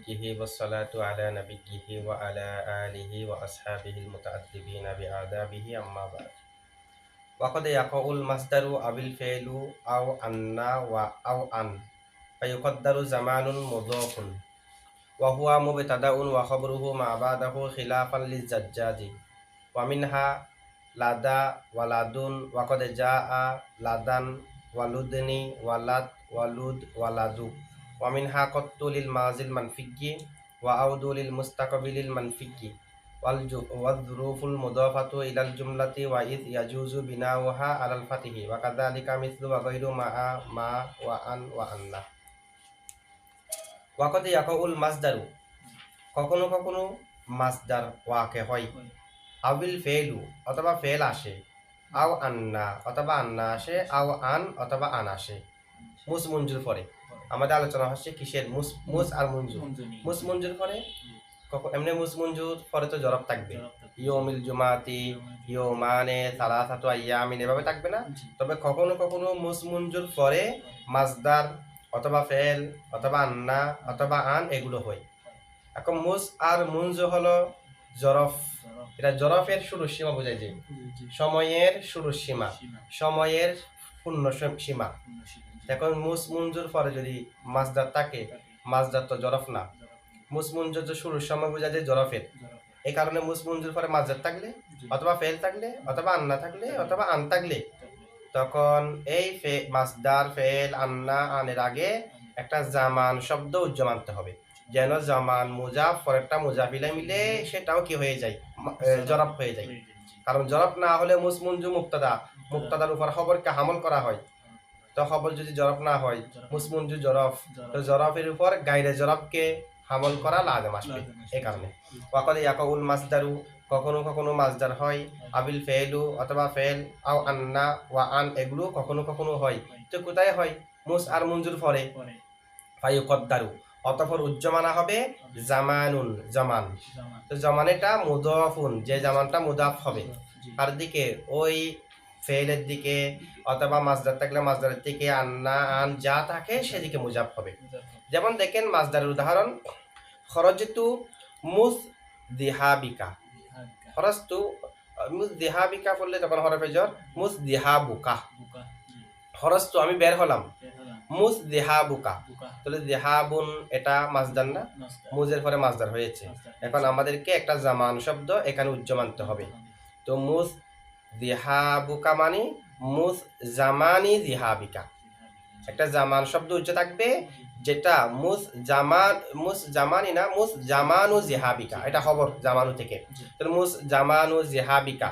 نبيه والصلاة على نبيه وعلى آله وأصحابه المتأدبين بآدابه أما بعد وقد يقع المصدر أو الفعل أو أن أو أن فيقدر زمان مضاف وهو مبتدأ وخبره ما بعده خلافا للزجاج ومنها لدى ولد وقد جاء لدن ولدني ولد ولد ولد ومنها قط للماضي المنفي وعود للمستقبل المنفي والظروف المضافة إلى الجملة وإذ يجوز بناؤها على الفتح وكذلك مثل وغير ما وأن وأن وقد يقع المصدر কখনো কখনো মাসদার ওয়াকে হয় আবিল ফেলু অথবা ফেল আসে আও আন্না অথবা আন্না আসে আও আন অথবা আন আসে মুস মঞ্জুর পরে আমাদের আলোচনা হচ্ছে কিসের মুস মুস আর মঞ্জুর মুস মঞ্জুর পরে কখন এমনি মুস মঞ্জুর পরে তো জরব থাকবে ইয়মিল জুমাতি ইয়মানে সালাসাতু আইয়ামিন এভাবে থাকবে না তবে কখনো কখনো মুস মঞ্জুর পরে মাসদার অথবা ফেল অথবা আন্না অথবা আন এগুলো হয় এখন মুস আর মুনজু হলো জরফ এটা জরফের শুরুর সীমা বোঝায় যে সময়ের শুরুর সীমা সময়ের পূর্ণ সীমা এখন মুস মুনজুর পরে যদি মাসদার থাকে মাসদার তো জরফ না মুস মুনজুর যে শুরুর সময় বোঝায় যে জরফের এই কারণে মুস মুনজুর পরে মাসদার থাকলে অথবা ফেল থাকলে অথবা আন্না থাকলে অথবা আন থাকলে তখন এই মাসদার ফেল আন্না আনের আগে একটা জামান শব্দ উজ্জ্বল আনতে হবে যেন জামান মুজাফ পরেরটা মুজাফিলে মিলে সেটাও কি হয়ে যায় জরাব হয়ে যায় কারণ জরাব না হলে মুসমুনজু মুক্তাদার উপর খবরকে হামল করা হয় তো খবর যদি জরাব না হয় মুসমুনজু জরফ তো জরফের উপর গায়রে জরফকে হামল করা লাজম আসবে এই কারণে ওয়াকাদ ইয়াকাউল মাসদারু কখনো কখনো মাসদার হয় আবিল ফেলু অথবা ফেল আও আন্না ওয়া আন এগুলো কখনো কখনো হয় তো কোথায় হয় মুস আর মুনজুর পরে ফায়ুকদ্দারু অতঃপর উজ্জমানা হবে জামানুন জামান তো জামানেটা মুদাফুন যে জামানটা মুদাফ হবে তার দিকে ওই ফেলের দিকে অথবা মাসদার থাকলে মাসদারের দিকে আন্না আন যা থাকে সেদিকে মুজাফ হবে যেমন দেখেন মাসদারের উদাহরণ খরজতু মুসদিহাবিকা খরজতু মুসদিহাবিকা বললে তখন হরফে জর মুসদিহাবুকা খরজতু আমি বের হলাম মুস দেহাবুকা তাহলে দেহাবুন এটা মাসদার না মুজের পরে মাসদার হয়েছে এখন আমাদেরকে একটা জামান শব্দ এখানে উজ্জ্বল আনতে হবে তো মুস দেহাবুকা মানে মুস জামানি দেহাবিকা একটা জামান শব্দ উজ্জ্বল থাকবে যেটা মুস জামানি না মুস জামানু জেহাবিকা এটা খবর জামানু থেকে তাহলে মুস জামানু জেহাবিকা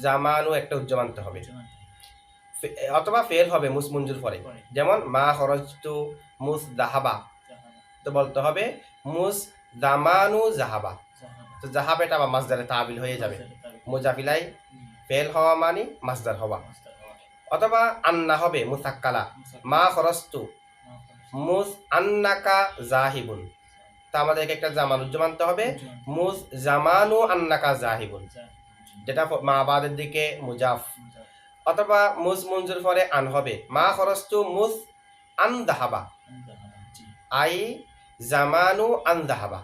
জামানু একটা উজ্জ্বল আনতে হবে অথবা ফেল হবে মুস মঞ্জুর পরে যেমন মা খরজতু মুস দাহাবা তো বলতে হবে মুস জামানু জাহাবা তো জাহাব এটা বা মাসদারে তাবিল হয়ে যাবে মুজাফিলাই ফেল হওয়া মানে মাসদার হওয়া অথবা আন্না হবে মুসাক্কালা মা খরজতু মুস আন্নাকা জাহিবুন তা আমাদেরকে একটা জামান উজ্জ্বল মানতে হবে মুস জামানু আন্নাকা জাহিবুন যেটা মা বাদের দিকে মুজাফ অথবা মুস মঞ্জুর পরে আন হবে মা খরজতু মুস আন দাহাবা আই জামানু আন দাহাবা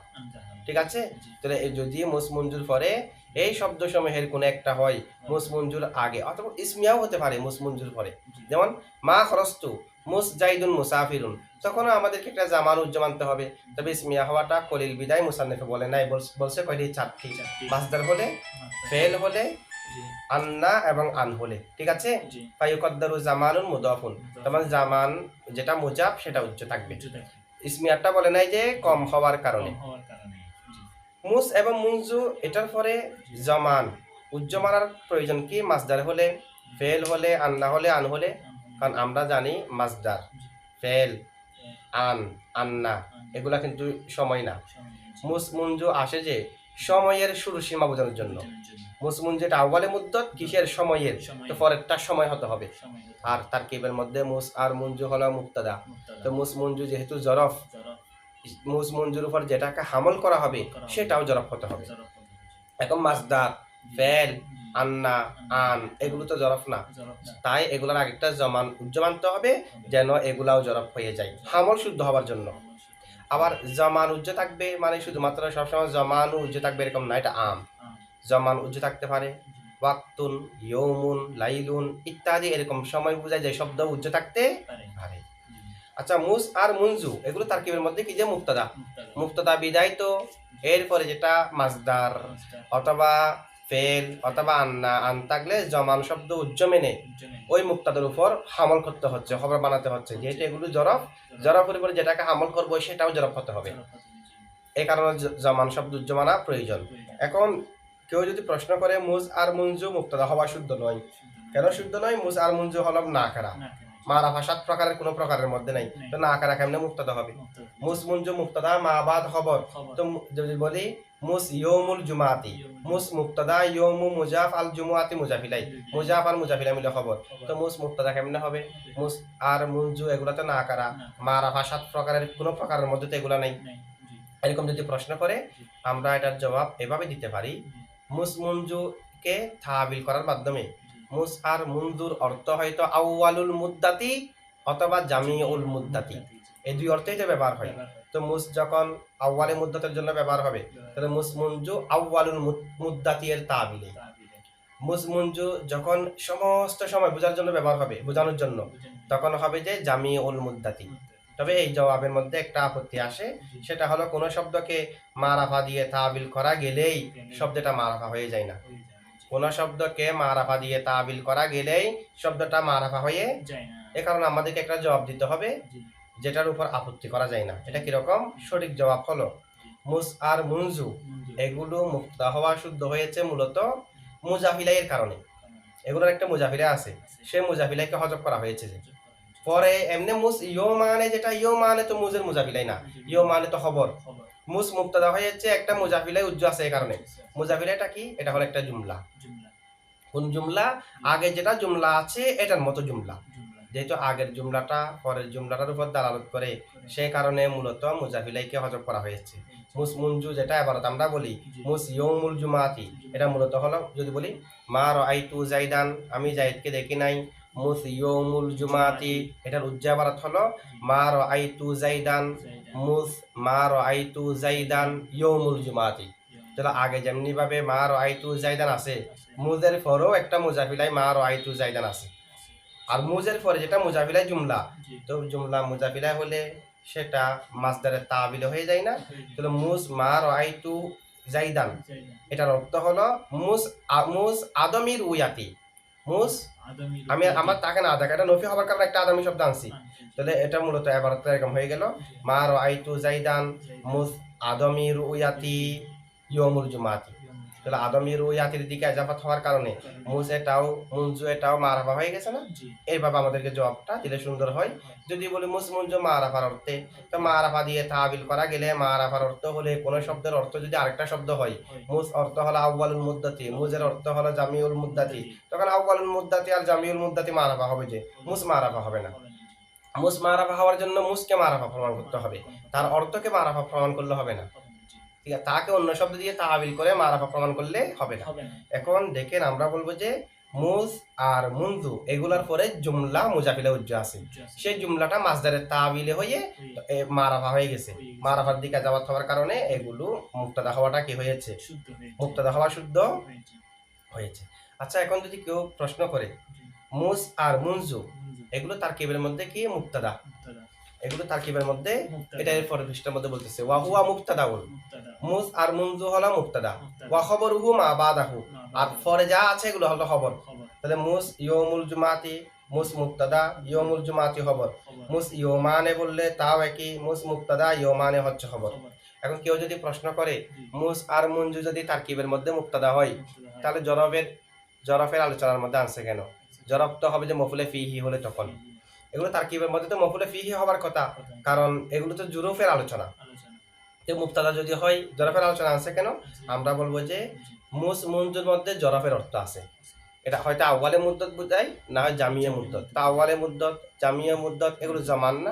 ঠিক আছে তাহলে যদি মুস মঞ্জুর পরে এই শব্দ সমূহের কোন একটা হয় মুস মঞ্জুর আগে অথবা ইসমিয়াও হতে পারে মুস মঞ্জুর পরে যেমন মা খরজতু মুস জাইদুন মুসাফিরুন তখন আমাদেরকে একটা জামান উজ্জ্বল আনতে হবে তবে ইসমিয়া হওয়াটা কলিল বিদায় মুসান্নিফে বলে নাই বলছে কয়টি চারটি মাসদার হলে ফেল হলে আন্না এবং আন হলে ঠিক আছে ফায়ুকদ্দারু জামানুন মুদাফুন তখন জামান যেটা মুজাফ সেটা উচ্চ থাকবে ইসমিয়াটা বলে নাই যে কম হওয়ার কারণে মুস এবং মুনজু এটার পরে জামান উজ্জমানার প্রয়োজন কি মাসদার হলে ফেল হলে আন্না হলে আন হলে কারণ আমরা জানি মাসদার ফেল আন আন্না এগুলা কিন্তু সময় না মুস মুনজু আসে যে সময়ের শুরু সীমা বোঝানোর জন্য মুসমুন যেটা আউয়ালে মুদ্দত কিসের সময়ের তো পরেরটা সময় হতে হবে আর তারকিবের মধ্যে মুস আর মুনজু হলো মুক্তাদা তো মুস মুনজু যেহেতু জরফ মুস মুনজুর উপর যেটাকে হামল করা হবে সেটাও জরফ হতে হবে এখন মাসদার ফেল আন্না আন এগুলো তো জরফ না তাই এগুলোর আগেরটা জমান উজ্জ্বল আনতে হবে যেন এগুলাও জরফ হয়ে যায় হামল শুদ্ধ হওয়ার জন্য আবার জমান উজ্জ থাকবে মানে শুধুমাত্র সবসময় জমানু উজ্জ থাকবে এরকম না, এটা আম। জমান উজ্জ থাকতে পারে, ওয়াক্তুন, ইয়ৌমুন, লাইলুন ইত্যাদি এরকম সময় বোঝায় যে শব্দ উজ্জ থাকতে পারে। আচ্ছা, মুস আর মুনজু এগুলো তারকিবের মধ্যে কি যে মুক্তাদা, মুক্তাদা বিদায় তো এরপরে যেটা মাসদার অথবা ফেল অথবা আন্না আন থাকলে জমান শব্দ উজ্জ মেনে ওই মুক্তাদার উপর হামল করতে হচ্ছে, খবর বানাতে হচ্ছে, যেহেতু এগুলো জরফ, জরফের উপরে যেটাকে হামল করবো সেটাও জরফ হতে হবে, এই কারণে জমান শব্দ উজ্জ মানা প্রয়োজন। এখন কেউ যদি প্রশ্ন করে মুজ আর মুনজু মুক্তাদা হওয়া শুদ্ধ নয়, কেন শুদ্ধ নয়? মুজ আর মুনজু হল না কারা, মারাফা 7 প্রকারের কোন প্রকারের মধ্যে নাই, তো না কারা কেমনে মুক্তাদা হবে? মুস মুনজু মুক্তাদা মা বাদ খবর, তো যদি বলি মুস ইয়ৌমুল জুমাতি, মুস মুক্তাদা ইয়ৌমু মুজাফ আল জুমুআতি মুজাফিলাই, মুজাফ আর মুজাফিলাই মিলে খবর, তো মুস মুক্তাদা কেমনে হবে? মুস আর মুনজু এগুলাতে না কারা, মারাফা 7 প্রকারের কোন প্রকারের মধ্যে তো এগুলা নাই। এরকম যদি প্রশ্ন করে আমরা এটার জবাব এভাবে দিতে পারি, মুস মুনজুকে তাবিল করার মাধ্যমে মুস আর মুনজুর অর্থ হয়তো আউয়ালুল মুদ্দাতি অথবা জামিউল মুদ্দাতি, এই দুই অর্থেই তো ব্যবহার হয়। তো মুস যখন আউয়ালে মুদ্দাতের জন্য ব্যবহার হবে, তাহলে মুস মুনজু আউয়ালুল মুদ্দাতি এর তাবিলে। মুস মুনজু যখন সমস্ত সময় বোঝার জন্য ব্যবহার হবে, বোঝানোর জন্য, তখন হবে যে জামিউল মুদ্দাতি। তবে এই জবাবের মধ্যে একটা আপত্তি আসে, সেটা হলো কোন শব্দকে মারাফা দিয়ে তাবিল করা গেলেই শব্দটা মারাফা হয়ে যায় না, কোন শব্দকে মারাফা দিয়ে তাবিল করা গেলেই শব্দটা মারাফা হয়ে যায় না। এ কারণে আমাদেরকে একটা জবাব দিতে হবে যেটার উপর আপত্তি করা যায় না। এটা কিরকম? সঠিক জবাব হলো মুস আর মুনজু এগুলো মুক্তা হওয়া শুদ্ধ হয়েছে মূলত মুজাফিলাইয়ের কারণে। এগুলোর একটা মুজাফিলা আছে, সে মুজাফিলাইকে হজব করা হয়েছে। যে পরে এমনি মুস ইয়ো মানে, যেটা ইয়ো মানে তো মুজের মুজাফিলাই না, ইয়ো মানে তো খবর। মুস মুক্তাদা হয়েছে একটা মুজাফিলাই উজ্জ আছে, এই কারণে মুজাফিলাটা কি? এটা হলো একটা জুমলা। কোন জুমলা? আগে যেটা জুমলা আছে এটার মতো জুমলা, যেহেতু আগের জুমলাটা পরের জুমলাটার উপর দালালত করে, সেই কারণে মূলত মুজাফিলাইকে হজব করা হয়েছে। মুস মুনজু যেটা এবারত আমরা বলি মুস ইয়ৌমুল জুমাতি, এটা মূলত হলো যদি বলি মা রাআইতু জাইদান, আমি জাইদকে দেখি নাই, মুস ইয়ৌমুল জুমাতি এটার উজ্জাবারাত হলো মা রাআইতু জাইদান, মুস মা রাআইতু জাইদান ইয়ৌমুল জুমাতি। তাহলে আগে যেমনি ভাবে মা রাআইতু জাইদান আছে, মুজের পরেও একটা মুজাফিলাই মা রাআইতু জাইদান আছে। আর মুজের পরে যেটা মুজাফিলাই জুমলা, তো জুমলা মুজাফিলাই হলে সেটা মাসদারের তাবিল হয়ে যায় না। তাহলে মুস মা রাআইতু জাইদান এটার অর্থ হলো মুস আদমির উয়াতি, মুস আমি আমার তাকে না দেখা, এটা নফি হবার কারণে একটা আদমি শব্দ আনছি, তাহলে এটা মূলত এবারত এরকম হয়ে গেল মা রাআইতু জাইদান মুস আদমির উয়াতি ইয়ৌমুল জুমাতি। তাহলে আদমির উয়াতির দিকে ইজাফাত হওয়ার কারণে মুজ এটাও মুনজু এটাও মারাফা হয়ে গেছে না। এইভাবে আমাদেরকে জবাবটা দিলে সুন্দর হয়। যদি বলি মুজ মুনজু মারাফার অর্থে, তো মারাফা দিয়ে তাবিল করা গেলে মারাফার অর্থ হলে কোন শব্দের অর্থ যদি আরেকটা শব্দ হয়, মুজ অর্থ হলো আউয়ালুল মুদ্দাতি, মুজের অর্থ হলো জামিউল মুদ্দাতি, তখন আউয়ালুল মুদ্দাতি আর জামিউল মুদ্দাতি মারাফা হবে, যে মুজ মারাফা হবে না। মুজ মারাফা হওয়ার জন্য মুজকে মারাফা প্রমাণ করতে হবে, তার অর্থকে মারাফা প্রমাণ করলে হবে না। ঠিক আছে, তাকে অন্য শব্দ দিয়ে তাবিল করে মারাফা প্রমাণ করলে হবে না। এখন দেখেন আমরা বলবো যে মুজ আর মুনজু এগুলার পরে জুমলা মুজাফিলা উজ্জ আছে, সেই জুমলাটা মাসদারের তাবিলে হয়ে মারাফা হয়ে গেছে, মারাফার দিকে যাওয়ার হওয়ার কারণে এগুলো মুক্তাদা হওয়াটা কি হয়েছে? মুক্তাদা হওয়া শুদ্ধ হয়েছে। আচ্ছা, এখন যদি কেউ প্রশ্ন করে মুজ আর মুনজু এগুলো তারকিবের মধ্যে কি মুক্তাদা, এগুলো তারকিবের মধ্যে, এটা এর পরের পৃষ্ঠার মধ্যে বলতেছে ওয়া হুয়া মুক্তাদাউন, মুজ আর মুনজু হলো মুক্তাদা, ওয়া খবরুহু মা বাদাহু, আর পরে যা আছে এগুলো হলো খবর। তাহলে মুজ ইয়ৌমুল জুমাতি, মুজ মুক্তাদা, ইয়ৌমুল জুমাতি খবর। মুজ ইয়ৌমানে বললে তাও একই, মুজ মুক্তাদা ইয়ৌমানে হচ্ছে খবর। এখন কেউ যদি প্রশ্ন করে মুজ আর মুনজু যদি তারকিবের মধ্যে মুক্তাদা হয়, তাহলে জরফের আলোচনার মধ্যে আনছে কেন? জরফ তো হবে যে মফুলে ফিহি হলে তখন, এগুলো তারকিবের মধ্যে তো মফুলে ফিহি হবার কথা, কারণ এগুলো তো জুরুফের আলোচনা। যে মুক্তাদা যদি হয় জরফের আলোচনা আছে কেন? আমরা বলবো যে মুস মুনজুর মধ্যে জরফের অর্থ আছে, এটা হয়তো আউয়ালে মুদ্দত বোঝায়, না হয় জামিয়া মুদ্দত। তা আউয়ালে মুদ্দত জামিয়া মুদ্দত এগুলো জামান না,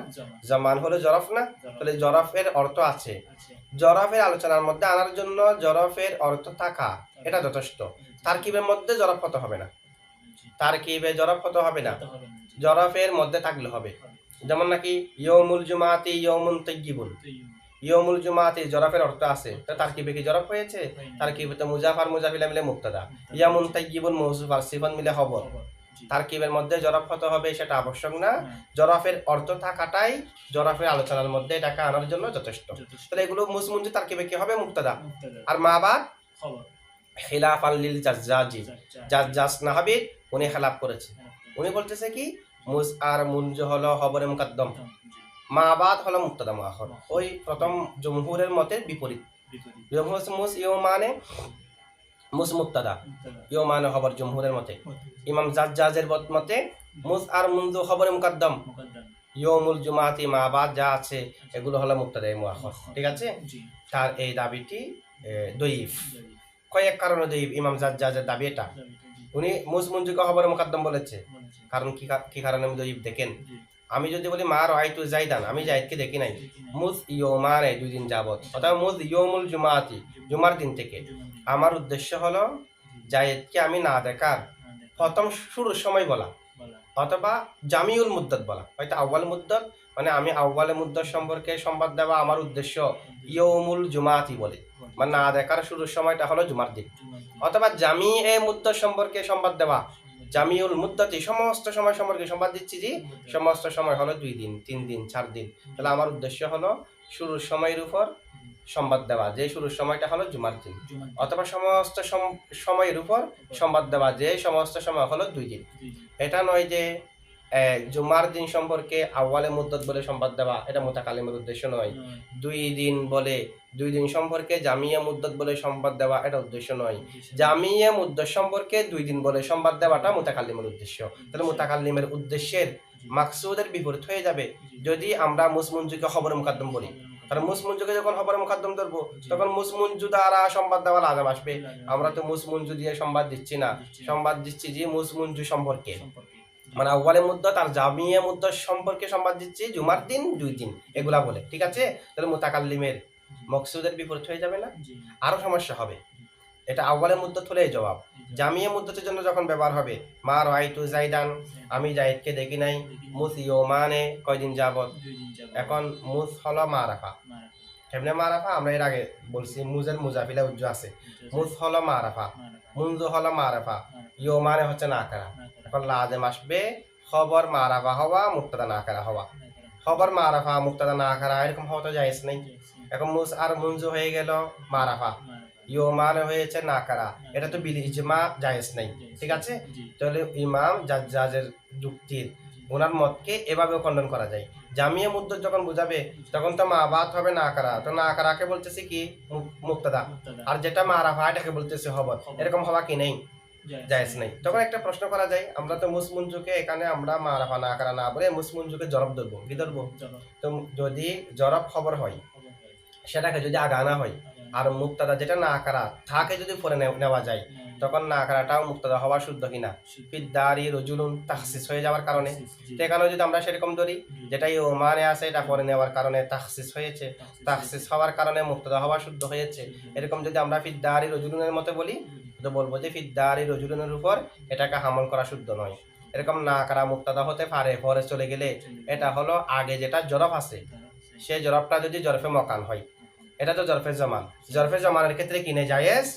জামান হলো জরফ না, তাহলে জরফের অর্থ আছে। জরফের আলোচনার মধ্যে আনার জন্য জরফের অর্থ থাকা এটা যথেষ্ট। তারকিবের মধ্যে জরফ হতে হবে না, তারকিবে জরফ হতে হবে না, জরফের মধ্যে থাকলে হবে। যেমন নাকি ইয়ৌমুল জুমাতি ইয়ৌমুন তাইয়্যিবুন, ইয়মুল জুমাতি জরফের অর্থ আছে, তো তারকিবে কি জরফ হয়েছে? তারকিবে তো মুজাফ আর মুজাফিলা মিলে মুক্তাদা, ইয়ামুন তাইয়িবুন মওসুফ আর সিফাত মিলে খবর। তারকিবের মধ্যে জরফ হতে হবে সেটা আবশ্যক না, জরফের অর্থ থাকাটাই জরফের আলোচনার মধ্যে এটাকে আনার জন্য যথেষ্ট। তাহলে এগুলো মুসমুনজু তারকিবে কি হবে? মুক্তাদা। আর মা বাদ খিলাফান লিল জাজ্জাজি, জাজ্জাজ নাহাবি উনি খেলাফ করেছে, উনি বলতেছে কি মুস আর মুনজু হলো খবরে মুকদ্দম, মা বাদ হলো মুক্তাদা মুআখর। ওই প্রথম জমহুরের মতে বিপরীত। মুস ইউ মানে মুস মুক্তাদা, ইউ মানে খবর জমহুরের মতে। ইমাম জাজ্জাজের মতে মুস আর মুনজু খবরে মুকদ্দম, ইয়মুল জুমাতি মা বাদ যা আছে এগুলো হলো মুক্তাদা মুআখর। ঠিক আছে? তার এই দাবিটি দয়ীফ। কয়েক কারণে দয়ীফ ইমাম জাজ্জাজের দাবি এটা। উনি মুস মুনজুকে খবরে মুকদ্দম বলেছে, কারণ কি কারণে আমি দয়ীফ দেখেন। আমি যদি বলি মা রাআইতু যাইদান, আমি যাইদকে দেখি নাই, মুজ ইয়ৌমানে 2 দিন যাবত, অথবা মুজ ইয়ৌমুল জুমাতি জুমার দিন থেকে। আমার উদ্দেশ্য হলো যাইদকে আমি না দেখার প্রথম শুরুর সময় বলা, অথবা জামিউল মুদ্দত বলা। হয়তো আউয়াল মুদ্দত মানে আমি আউয়ালে মুদ্দত সম্পর্কে সংবাদ দেওয়া আমার উদ্দেশ্য ইয়ৌমুল জুমাতি বলে, মানে না দেখার শুরুর সময়টা হলো জুমার দিন। অথবা জামি এ মুদ্দত সম্পর্কে সংবাদ দেওয়া, জামিউল মুদ্দতি সমস্ত সময় সম্পর্কে সংবাদ দিচ্ছি যে সমস্ত সময় হলো 2 দিন 3 দিন 4 দিন। তাহলে আমার উদ্দেশ্য হলো শুরুর সময়ের উপর সংবাদ দেওয়া, যে শুরুর সময়টা হলো জুমার দিন, অথবা সমস্ত সময়ের উপর সংবাদ দেওয়া, যে সমস্ত সময় হলো 2 দিন। এটা নয় যে জুমার দিন সম্পর্কে আউয়ালে মুদ্দত বলে সংবাদ দেওয়া, এটা মুতাকাল্লিমের উদ্দেশ্য নয়। 2 দিন বলে 2 দিন সম্পর্কে জামিয়া মুদ্দত বলে সংবাদ দেওয়া, এটা উদ্দেশ্য নয়। জামিয়া মুদ্দত সম্পর্কে 2 দিন বলে সংবাদ দেওয়াটা মুতাকাল্লিমের উদ্দেশ্য। তাহলে মুতাকাল্লিমের উদ্দেশ্যের মাকসুদের বিপরীত হয়ে যাবে যদি আমরা মুসমুনজুকে খবরে মুকদ্দম বলি। কারণ মুসমুনজুকে যখন খবরে মুকদ্দম ধরবো তখন মুসমুনজু দ্বারা সংবাদ দেওয়া লাজাম আসবে। আমরা তো মুসমুনজু দিয়ে সংবাদ দিচ্ছি না, সংবাদ দিচ্ছি যে মুসমুনজু সম্পর্কে, মানে আউয়ালে মুদ্দত আর জামিয়া মুদ্দত সম্পর্কে সংবাদ দিচ্ছি জুমার দিন 2 দিন এগুলা বলে। ঠিক আছে? তাহলে মুতাকাল্লিমের মকসুদের বিপরীত হয়ে যাবে না? আরো সমস্যা হবে। এটা আউয়ালে মুদ্দত হলে জবাব। জামিয়া মুদ্দতের জন্য যখন ব্যবহার হবে মা রাআইতু যাইদান, আমি যাইদকে দেখি নাই, মুস ইয়ৌমানে কয়দিন যাবত। এখন মুস হলো মারাফা। কেমনে মারাফা? আমরা এর আগে বলছি মুজের মুজাফিলা উজ্জ আছে। মুস হলো মারাফা, মুনজু হলো মারাফা, ইয়ৌমানে হচ্ছে নাকারা। এখন লাজেম আসবে খবর মারাফা হওয়া মুক্তাদা নাকারা হওয়া। খবর মারাফা মুক্তাদা নাকারা এরকম হওয়া তো জায়েজ নেই। এখন মুস আর মুনজু হয়ে গেল মারাফা, ইয়ৌমানে হয়েছে নাকারা, এটা তো বিল ইজমা জায়েজ নেই। ঠিক আছে? তাহলে ইমাম জাজ্জাজের যুক্তির ওনার মতকে এভাবেও খণ্ডন করা যায়। জামিয়া মুদ্দত যখন বুঝাবে তখন তো মা বাদ হবে নাকারা, তো নাকারাকে বলতেছে কি মুক্তাদা, আর যেটা মারাফা এটাকে বলতেছে খবর। এরকম হওয়া কি নেই? জায়েজ নেই। তখন একটা প্রশ্ন করা যায়, আমরা তো মুসমুনজুকে এখানে আমরা মারাফা নাকারা না বলে মুসমুনজুকে জরব ধরবো, কি ধরবো? তো যদি জরব খবর হয় সেটাকে যদি আগে আনা হয় আর মুক্তাদা যেটা নাকারা তাকে যদি পরে নেওয়া যায় তখন নাকারাটাও মুক্তাদা হওয়া শুদ্ধ কিনা? ফিদ্দারি রজুলুন তাখসিস হয়ে যাওয়ার কারণে। সেখানে যদি আমরা সেরকম ধরি যেটা ইয়ৌমানে আছে এটা পরে নেওয়ার কারণে তাখসিস হয়েছে, তাখসিস হওয়ার কারণে মুক্তাদা হওয়া শুদ্ধ হয়েছে। এরকম যদি আমরা ফিদ্দারি রজুলুনের মতো বলি তো বলবো যে ফিদ্দারি রজুলুনের উপর এটাকে হামল করা শুদ্ধ নয়। এরকম নাকারা মুক্তাদা হতে পারে পরে চলে গেলে, এটা হলো আগে যেটা জরফ আছে সেই জরফটা যদি জরফে মকান হয়, এটা তো জরফে জমান। জরফে জমানের ক্ষেত্রে কিনে জায়েজ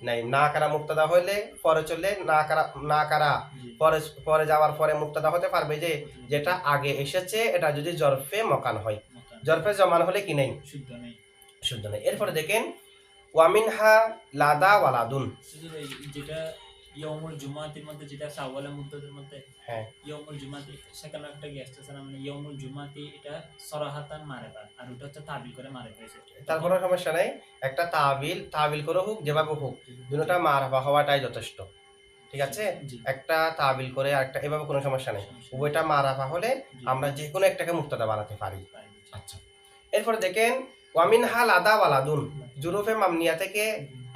নাই। নাকারা মুক্তাদা হইলে পরে চললে নাকারা পরে যাওয়ার পরে মুক্তাদা হতে পারবে যে যেটা আগে এসেছে এটা যদি জরফে মকান হয়। জরফে জমান হলে কি নেই? শুদ্ধ নেই। এরপরে দেখেন ওয়ামিনহা লাদা ওয়ালাদুন, যেটা ইয়মুল জুমাতির মধ্যে যেটা আউয়ালে মুদ্দতের মধ্যে, হ্যাঁ ইয়মুল জুমাতি সেখানে একটা গেস্ট আছে না, মানে ইয়মুল জুমাতি এটা সরাহাতান মারেফা আর ওটা হচ্ছে তাবিল করে মারেফা হয়েছে। তার কোনো সমস্যা নাই, একটা তাবিল করে হোক যেভাবে হোক দুটোটা মারফা হওয়াটাই যথেষ্ট। ঠিক আছে? একটা তাবিল করে আর একটা এভাবে কোনো সমস্যা নেই, উভয়টা মারাফা হলে আমরা যে কোনো একটাকে মুক্তাদা বানাতে পারি। আচ্ছা, এরপরে দেখেন ওয়ামিনহা লাদা ওয়ালাদুন, জুরুফে মামনিয়া থেকে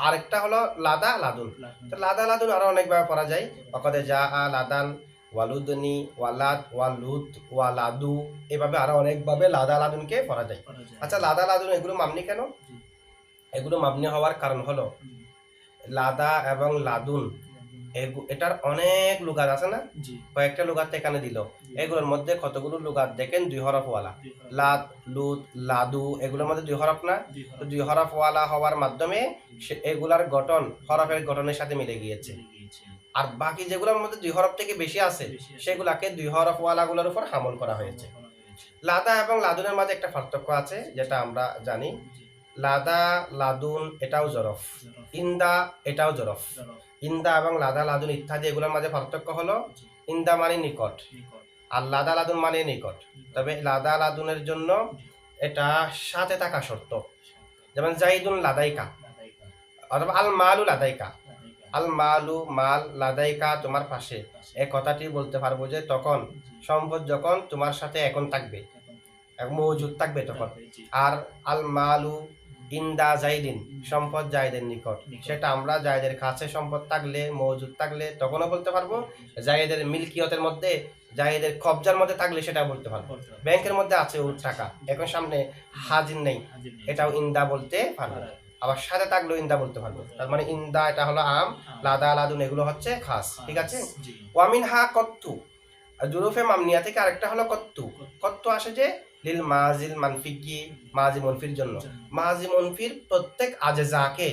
আরেকটা হলো লাদা লাদুন। তো লাদা লাদুন আরো অনেকভাবে পড়া যায়। ওয়াকাদে জা আ লাদান, ওয়ালুদনি, ওয়ালাদ, ওয়ালুদ, ওয়ালাদু, এভাবে আরো অনেকভাবে লাদা লাদুনকে পড়া যায়। আচ্ছা, লাদা লাদুন এগুলো মামনি কেন? এগুলো মামনি হওয়ার কারণ হলো লাদা এবং লাদুন এটার অনেক লুগাত আছে না, জি কয়েকটা লুগাত এখানে দিল। এগুলোর মধ্যে কতগুলো লুগাত দেখেন, 2 হরফওয়ালা। লাদ, লুত, লাদু, এগুলোর মধ্যে 2 হরফ না? তো 2 হরফওয়ালা হওয়ার মাধ্যমে এগুলার গঠন হরফের গঠনের সাথে মিলে গিয়েছে। আর বাকি যেগুলোর মধ্যে 2 হরফ থেকে বেশি আছে সেগুলাকে 2 হরফওয়ালা গুলোর উপর হামল করা হয়েছে। লাদা এবং লাদুনের মাঝে একটা পার্থক্য আছে যেটা আমরা জানি। লাদা, লাদুন এটাও জরফ, ইন্দা এটাও জরফ। ইন্দা এবং লাদা, লাদুন ইত্যাদি এগুলোর মাঝে পার্থক্য হলো ইন্দা মানে নিকট আর লাদা, লাদুন মানে নিকট। তবে লাদা, লাদুনের জন্য এটা সাথে থাকা শর্ত। যেমন জাইদুন লাদাইকা অথবা আল মালু লাদাইকা। আল মালু মাল, লাদাইকা তোমার পাশে। এই কথাটি বলতে পারবো যে তখন সম্পদ যখন তোমার সাথে এখন থাকবে, মজুদ থাকবে তখন। আর আল মালু ইন্দা জাইদিন, সম্পদ জায়দের নিকট। সেটা আমরা জায়দের কাছে সম্পদ থাকলে, মজুদ থাকলে তখনও বলতে পারবো। জায়দের মিল্কিয়তের মধ্যে, জায়দের কবজার মধ্যে থাকলে সেটা বলতে পারবো। ব্যাংকের মধ্যে আছে ওর টাকা, এখন সামনে হাজির নেই, এটাও ইন্দা বলতে পারবো। আবার সাথে থাকলেও ইন্দা বলতে পারবো। তার মানে ইন্দা এটা হলো আম, লাদা, লাদুন এগুলো হচ্ছে খাস। ঠিক আছে। ওয়ামিন হা কত্তু, জুরুফে মামনিয়া থেকে আরেকটা হলো কত্তু। কত্তু আসে যে লিল মাজিল মানফিকি, মাজি মনফির জন্য। মাজি মনফির প্রত্যেক আজেজাকে,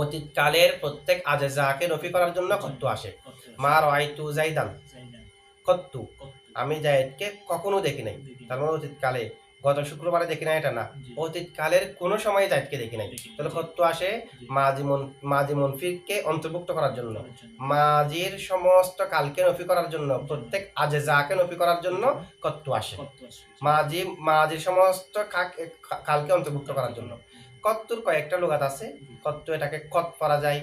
অতীতকালের প্রত্যেক আজেজাকে নফি করার জন্য কত্তু আসে। মা রাআইতু জাইদান, কত্তু আমি জায়েদকে কখনো দেখি নাই। তার মানে অতীতকালে, গত শুক্রবারে দেখি নাই এটা না, অতীতকালের কোনো সময় জায়েদকে দেখি নাই। তাহলে কত্তু আসে মাজি মনফিরকে অন্তর্ভুক্ত করার জন্য, মাজির সমস্ত কালকে নফি করার জন্য, প্রত্যেক আজেজাকে নফি করার জন্য কত্তু আসে। মাজির সমস্ত কালকে অন্তর্ভুক্ত করার জন্য। কত্তুর কয়েকটা লুগাত আছে। কত্তু এটাকে কত পড়া যায়,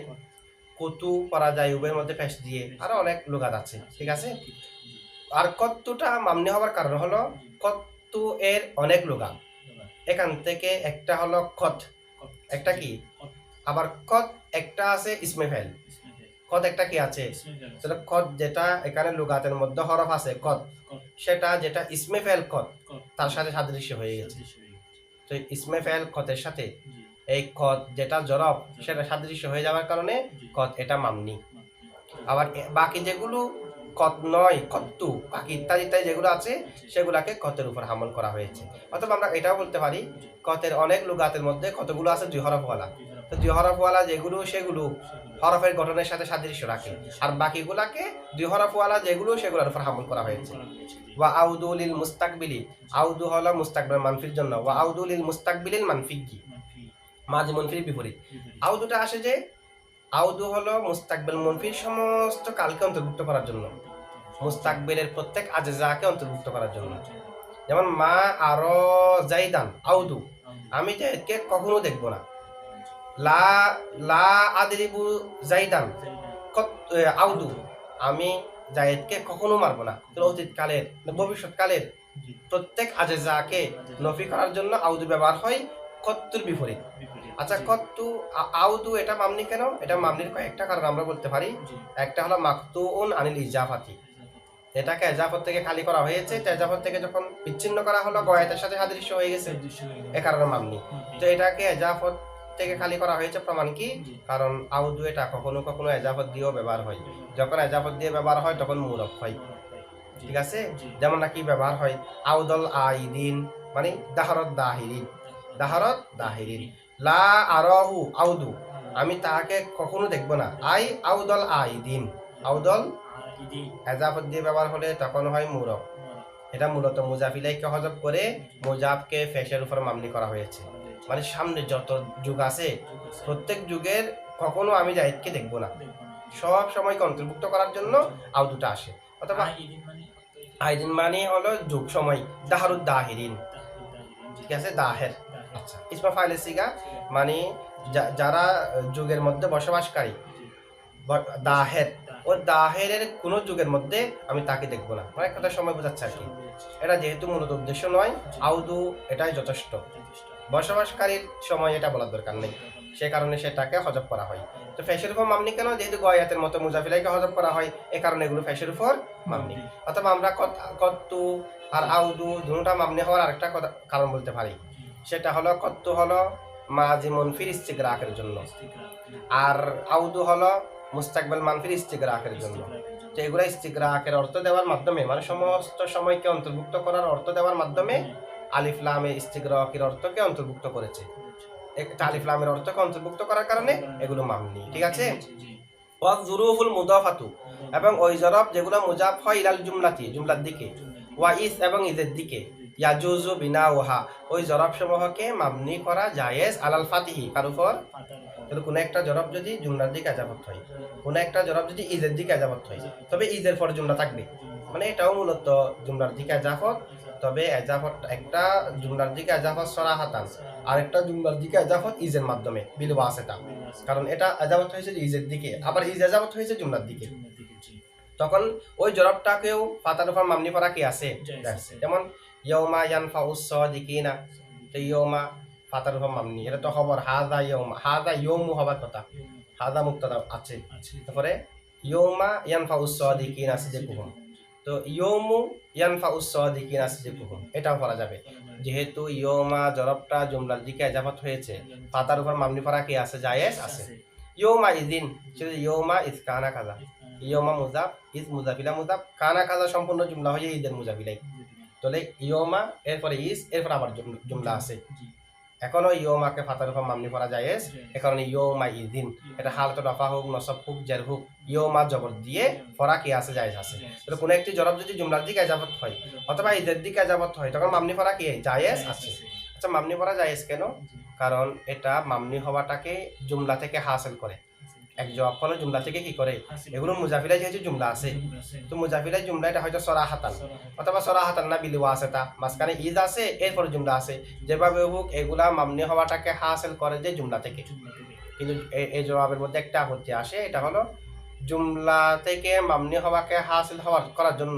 কতু পড়া যায়, উভয়ের মধ্যে ফেস দিয়ে, আরো অনেক লুগাত আছে। ঠিক আছে। আর কত্তুটা মামনি হওয়ার কারণ হলো কত্তু এর অনেক লুগাত। এখান থেকে একটা হলো কত, একটা কি আবার কত একটা আছে ইসমে ফেল। কত একটা কি আছে, তাহলে কত যেটা এখানে লুগাতের মধ্যে হরফ আছে কত, সেটা যেটা ইসমে ফেল কত তার সাথে সাদৃশ্য হয়ে গেছে। তো ইসমে ফেল কতের সাথে এই কত যেটা জরফ সেটা সাদৃশ্য হয়ে যাওয়ার কারণে কত এটা মামনি। আবার বাকি যেগুলো কত নয়, কত্তু, বাকি ইত্যাদি ইত্যাদি যেগুলো আছে সেগুলাকে কতের উপর হামল করা হয়েছে। অথবা আমরা এটাও বলতে পারি কতের অনেক লুগাতের মধ্যে কতগুলো আছে 2 হরফওয়ালা। তো 2 হরফওয়ালা যেগুলো সেগুলো হরফের গঠনের সাথে সাদৃশ্য রাখে, আর বাকিগুলাকে 2 হরফওয়ালা যেগুলো সেগুলোর উপর হামল করা হয়েছে। ওয়া আউদু লিল মুস্তাকবিলি, আউদু হলো মুস্তাকবিল মানফির জন্য। ওয়া আউদু লিল মুস্তাকবিলিল মানফিকি, মাজি মনফির বিপরীত। আউদুটা আসে যে আউদু হলো মুস্তাকবিল মনফির সমস্ত কালকে অন্তর্ভুক্ত করার জন্য, মুস্তাকবিলের প্রত্যেক আজেজাকে অন্তর্ভুক্ত করার জন্য। যেমন মা আরো জাইদান আউদু, আমি জাইদকে কখনো দেখবো না। লা লা আদরিবু জাইদান আউদু, আমি জায়েদকে কখনো মারবো না। তো অতীতকালের, ভবিষ্যৎকালের প্রত্যেক আজেজাকে নফি করার জন্য আউদু ব্যবহার হয় কত্তুর বিপরীত। আচ্ছা, কত্তু আউদু এটা মামনি কেন? এটা মামনির কয়েকটা কারণ আমরা বলতে পারি। একটা হলো মাকতুউন আনিল ইজাফাতি, এটাকে এজাফত থেকে খালি করা হয়েছে। এজাফত থেকে যখন বিচ্ছিন্ন করা হলো গয়াতের সাথে সাদৃশ্য হয়ে গেছে, এ কারণে মামনি। তো এটাকে এজাফত থেকে খালি করা হয়েছে প্রমাণ কি? কারণ আউদু এটা কখনো কখনো এজাফত দিয়েও ব্যবহার হয়। যখন এজাফত দিয়ে ব্যবহার হয় তখন মুরফ হয়। ঠিক আছে। যেমন নাকি ব্যবহার হয় আউদল আইদিন, মানে দাহরত দাহিরিন, দাহরত দাহিরিন। লা আরাহু আউদু, আমি তাকে কখনো দেখবো না। আই আউদল আইদিন, আউদল এজাফত দিয়ে ব্যবহার হলে তখন হয় মুরফ। এটা মূলত মুজাফিলাইকে হজব করে মুজাফকে ফেশের উপর মামনি করা হয়েছে। মানে সামনে যত যুগ আছে প্রত্যেক যুগের কখনো আমি জাহিদকে দেখবো না, সব সময়কে অন্তর্ভুক্ত করার জন্য আউদুটা আসে। অথবা আইদিন মানে হলো যুগ সময়, দাহরুদ দাহিরিন। ঠিক আছে, দাহের। আচ্ছা, ইসমা ফাইলে সিগা মানে যারা যুগের মধ্যে বসবাসকারী, দাহের। ও দাহেরের কোন যুগের মধ্যে আমি তাকে দেখবো না, মানে একটা সময় বোঝাচ্ছে আর কি। এটা যেহেতু মূলত উদ্দেশ্য নয়, আউদু এটাই যথেষ্ট। বসবাসকারীর সময় এটা বলার দরকার নেই, সে কারণে সেটাকে হজব করা হয়। তো ফেশের উপর মামনি কেন? যেহেতু গয়াতের মতো মুজাফিলাইকে হজব করা হয়, এ কারণে এগুলো ফেশের উপর মামনি। অথবা আমরা কত্তু আর আউদু দুটোটা মামনি হওয়ার আরেকটা কারণ বলতে পারি। সেটা হলো কত্তু হলো মাজি মনফির ইস্তিগরাকের জন্য, আর আউদু হলো মুস্তাকবাল মানফির ইস্তিগরাকের জন্য। তো এগুলা ইস্তিগরাকের অর্থ দেওয়ার মাধ্যমে মানে সমস্ত সময়কে অন্তর্ভুক্ত করার অর্থ দেওয়ার মাধ্যমে আলিফ লামে ইস্তিগরাকের অর্থকে অন্তর্ভুক্ত করেছে। একটা আলিফ লামের অর্থকে অন্তর্ভুক্ত করার কারণে এগুলো মামনি, ঠিক আছে। ওয়া যুরুফুল মুদাফাতু, এবং ওই জরব যেগুলো মুজাফ হয় ইলাল জুমলাতি, জুমলার দিকে, ওয়া ইস এবং ইদের দিকে, ইয়াজুজু বিনাউহা, ওই জরব সমূহকে মামনি করা জায়েজ আলাল ফাতিহি, কার উপর? তাহলে কোনো একটা জরব যদি জুমলার দিকে এজাফত হয়, কোনো একটা জরব যদি ইদের দিকে এজাফত হয়, তবে ইদের পর জুমলা থাকবে, মানে এটাও মূলত জুমলার দিকে এজাফত। তবে এজাফত একটা জুমলার দিকে এজাফত সরাহাতান, আর একটা জুমলার দিকে এজাফত ইজের মাধ্যমে বিল ওয়াসিতা, কারণ এটা এজাফত হয়েছে ইজের দিকে, আবার ইজ এজাফত হয়েছে জুমলার দিকে, তখন ওই জরবটাকেও ফাতার উপর মামনি করা কি আছে, যেমন ইয়াউমা ইয়ানফাউস সাদিকিনা, তো ইয়াউমা ফাতার উপর মামনি, এটা তো খবর, হাযা ইয়াউমা, হাযা ইয়াউমু হবার কথা, হাযা মুবতাদা আছে, তারপরে ইয়াউমা ইয়ানফাউস সাদিকিনা সিদকুহুম, তো ইয়াউমু ইয়ানফাউস সাদিকিনা সিদকুহুম এটাও করা যাবে, যেহেতু ইয়াউমা জরবটা জুমলার দিকে এজাফত হয়েছে, ফাতার উপর মামনি করা কি আছে, জায়েজ আছে। ইয়াউমা ইদিন, সেটা ইয়াউমা ইজ কানা কাযা, ইয়মা মুজাফ, ইজ মুজাফিলা মুজাফ, কানা কাজা সম্পূর্ণ জুমলা হয়ে ঈদের মুজাফিলাই, তাহলে ইয়মা এরপরে ইজ, এরপর আবার জুমলা আছে, এখনো ইয়মাকে ফাতার উপর মামনি করা যায়, এ কারণে ইয়মা ইদিন, এটা হালত রফা হোক নসব হোক জের হোক, ইয়মা জবর দিয়ে পড়া কি আছে, জায়েজ আছে। তাহলে কোনো একটি জরব যদি জুমলার দিকে এজাফত হয় অথবা ঈদের দিকে এজাফত হয়, তখন মামনি করা কি জায়েজ আছে। আচ্ছা, মামনি করা জায়েজ কেন? কারণ এটা মামনি হওয়াটাকে জুমলা থেকে হাসিল করে, এক জবাব হলো জুমলা থেকে কি করে, এগুলো মুজাফিলাই যেহেতু জুমলা আছে, তো মুজাফিলাই জুমলা এটা হয়তো সরাহাতান অথবা সরাহাতান না বিল ওয়াসিতা, মাঝখানে ইজ আছে, এরপর জুমলা আছে, যেভাবে হোক এগুলা মামনি হওয়াটাকে হাসিল করে যে জুমলা থেকে। কিন্তু এই জবাবের মধ্যে একটা আপত্তি আসে, এটা হলো জুমলা থেকে মামনি হওয়াকে হাসিল করার জন্য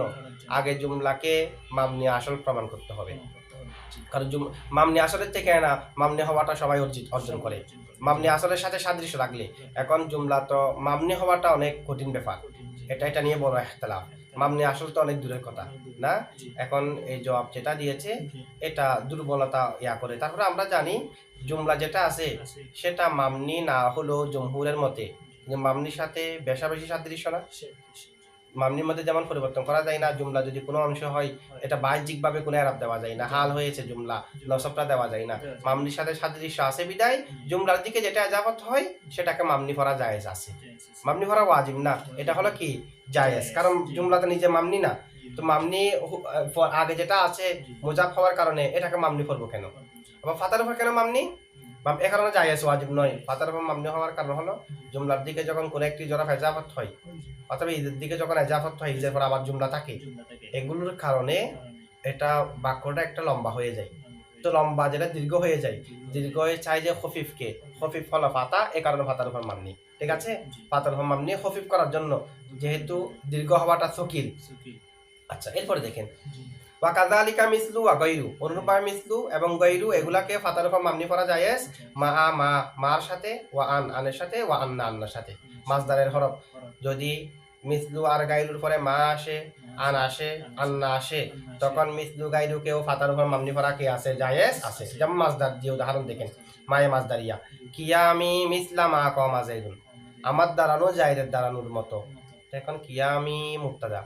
আগে জুমলাকে মামনি আসল প্রমাণ করতে হবে, কারণ মামনি আসলের থেকে না মামনি হওয়াটা সবাই অর্জন করে, মামনি আসলের সাথে সাদৃশ্য রাখলে। এখন জুমলা তো মামনি হওয়াটা অনেক কঠিন ব্যাপার, এটা নিয়ে বড় ইখতিলাফ, মামনি আসল তো অনেক দূরের কথা না। এখন এই জবাব যেটা দিয়েছে এটা দুর্বলতা ইয়া করে। তারপরে আমরা জানি জুমলা যেটা আছে সেটা মামনি না হলেও জমহুরের মতে মামনির সাথে বেশি সাদৃশ্য না, মামনির মধ্যে যেমন পরিবর্তন করা যায় না, জুমলা যদি কোনো অংশ হয় এটা বাহ্যিকভাবে কোনো এরাব দেওয়া যায় না, হাল হয়েছে জুমলা নসবটা দেওয়া যায় না, মামনির সাথে সাদৃশ্য আছে বিদায় জুমলার দিকে যেটা এজাফত হয় সেটাকে মামনি করা জায়েজ আছে, মামনি করা ওয়াজিব না, এটা হলো কি জায়েজ, কারণ জুমলাটা নিজে মামনি না, তো মামনি আগে যেটা আছে মুজাফ হওয়ার কারণে এটাকে মামনি করবো কেন, আবার ফাতার উপর কেন মামনি, এ কারণে জায়েজ ওয়াজিব নয়। ফাতার উপর মামনি হওয়ার কারণ হলো জুমলার দিকে যখন কোনো একটি জরফ এজাফত হয় অথবা ঈদের দিকে যখন এজাফত হয়, ঈদের পর আবার জুমলা থাকে, এগুলোর কারণে এটা বাক্যটা একটা লম্বা হয়ে যায়, তো লম্বা যেটা দীর্ঘ হয়ে যায়, দীর্ঘ চাই যে খফিফকে, খফিফ হলো ফাতা, এ কারণে ফাতার উপর মামনি, ঠিক আছে, ফাতার উপর মামনি খফিফ করার জন্য, যেহেতু দীর্ঘ হওয়াটা সকিল। আচ্ছা, এরপরে দেখেন ওয়া কাযালিকা মিসলু ওয়া গায়রু, অনুরূপভাবে মিসলু এবং গায়রু এগুলাকে ফাতার উপর মামনি করা জায়েজ, মার সাথে, ওয়া আনের সাথে, ওয়া আন্নার সাথে, মাসদারের হরফ যদি মিসলু আর গায়রুর পরে মা আসে, আন আসে, আন্না আসে, তখন মিসলু গায়রুকেও ফাতার উপর মামনি করা কি আছে, জায়েজ আছে। যেমন মাসদার দিয়ে উদাহরণ দেখেন, মায়ে মাসদারিয়া, কিয়ামি মিসলা মা কমা যাইদুন, আমার দাঁড়ানো জায়দের দাঁড়ানোর মতো, এখন কিয়ামি মুবতাদা,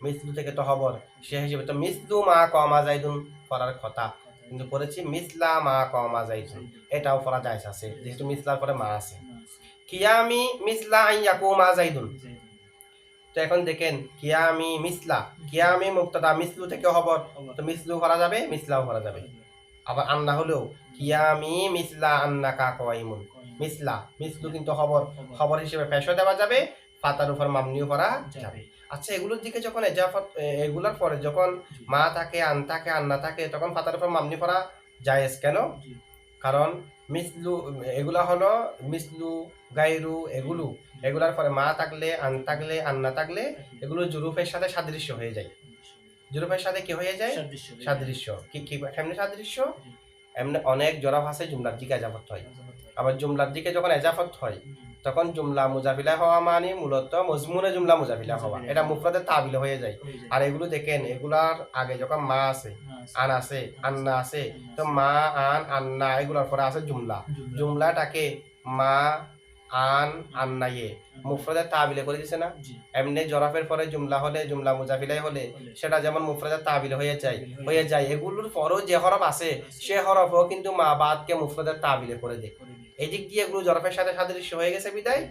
মিসলু থেকে তো খবর, সে হিসেবে তো মিসলু মা কমা যাইদুন পড়ার কথা, কিন্তু পড়েছি মিসলা মা কমা যাইদুন, এটাও পড়া জায়েজ আছে যেহেতু মিসলার পরে মা আছে। কিয়ামি মিসলা আইয়াকুমা যাইদুন, তো এখন দেখেন কিয়ামি মিসলা, কিয়ামি মুবতাদা, মিসলু থেকে খবর, তো মিসলু করা যাবে, মিসলাও করা যাবে। আবার আন্না হলেও কিয়ামি মিসলা আন্নাকা কাইমুন, মিসলু কিন্তু খবর হিসেবে পেশও দেওয়া যাবে, ফাতার উপর মামনিও করা যাবে। আচ্ছা, এগুলোর দিকে যখন এজাফত, এগুলোর পরে যখন মা থাকে, আন থাকে, আন্না থাকে, তখন ফাতার উপর মামনি করা জায়েজ কেন? কারণ মিসলু এগুলা হলো মিসলু গায়রু, এগুলার পরে মা থাকলে, আন থাকলে, আন্না থাকলে এগুলো জুরুফের সাথে সাদৃশ্য হয়ে যায়, জুরুফের সাথে কি হয়ে যায়, সাদৃশ্য। কি কেমনে সাদৃশ্য? এমনি অনেক জরাফ আছে জুমলার দিকে এজাফত হয়, আবার জুমলার দিকে যখন এজাফত হয় তখন জুমলা মুজাফিলা হওয়া মানে মূলত মজমুনে জুমলা মুজাফিলা হওয়া, এটা মুফরাদের তাবিল হয়ে যায়। আর এগুলো দেখেন, এগুলার আগে যখন মা আছে, আন আছে, আন্না আছে, তো মা, আন, আন্না এগুলোর পরে আছে জুমলাটাকে মা, আন আন্নায়ে মুফরাদে তাবিলে করে দিছে না জি এমনি জরাফের পরে জুমলা হলে জুমলা মুজাফিলাই হলে সেটা যেমন মুফরাদে তাবিল হয়ে যায় এগুলোর পরও যে হরফ আছে সে হরফও কিন্তু মা বাদকে মুফরাদে তাবিলে করে দেয় করে দিই এই দিক দিয়ে এগুলো জরফের সাথে সাদৃশ্য হয়ে গেছে বিদায়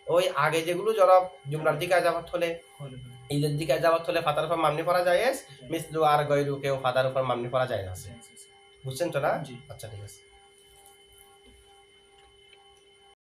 ওই আগে যেগুলো জরফ জুমলার দিকে আজাবাত হলে ঈদের দিকে আজাবাত হলে ফাতার উপর মামনি পড়া যায় মিসলু আর গৈরু কেউ ফাতার উপর মামনি পড়া যায় না বুঝছেন তো না জি আচ্ছা ঠিক আছে